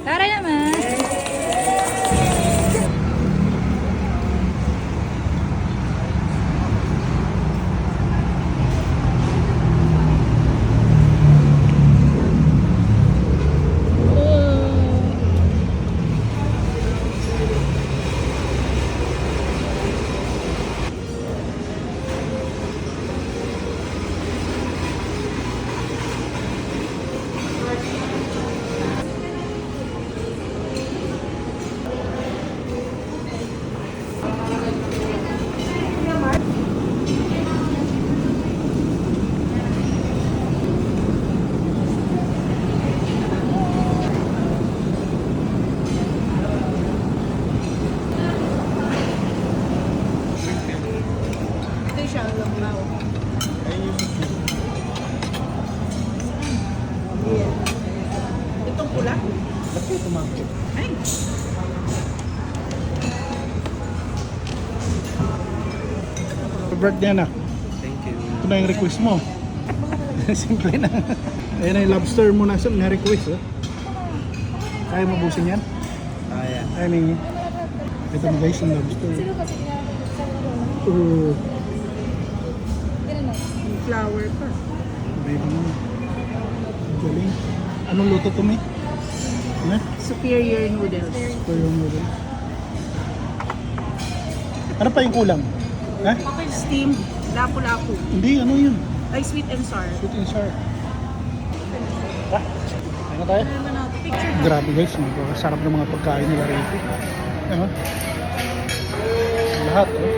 Tara naman. Itong pula? Ba't kayo tumakbo? Ay! Birthday na. Thank you. Ito na yung request mo. Simple na. Ayan na yung lobster mo na request. Oh. Kaya mabusin yan? Kaya. Ayan yung... Ito mo guys yung lobster. Sino kasi ginagawa Oo. May flower pa. Baby mo. Galing. Anong luto to, May? Ano? Superior noodles. Ito yung noodle. Ano pa yung kulang? Ha? Steamed lapu-lapu. Hindi, ano yun? Ay, sweet and sour. Sweet and sour. Ha? Kaya na tayo? Picture. Grabe guys, sarap ng mga pagkain nila rito. Ano? Lahat, oh.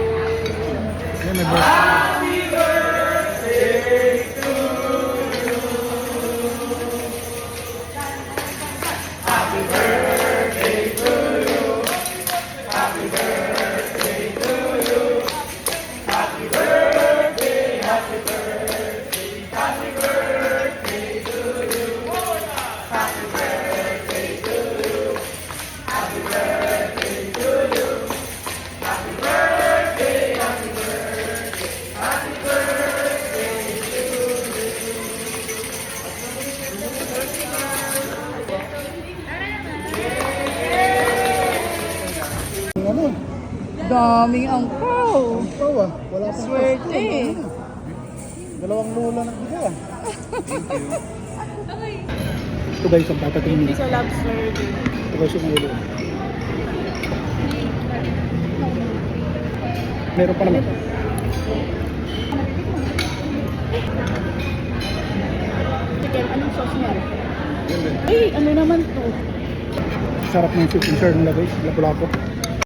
Ayan, may birthday. Ano? Daming angkaw. Ikaw ah, wala pang Swerte. pasko, ano? Dalawang lola na bigay ah. Ito guys, ang patatingin Hindi nila. sa lobster. Ito guys yung ulo. Meron pa naman. Chicken, anong sauce niya? Ay, ano naman to? Sarap ng sweet and sour nila guys, lapu-lapu.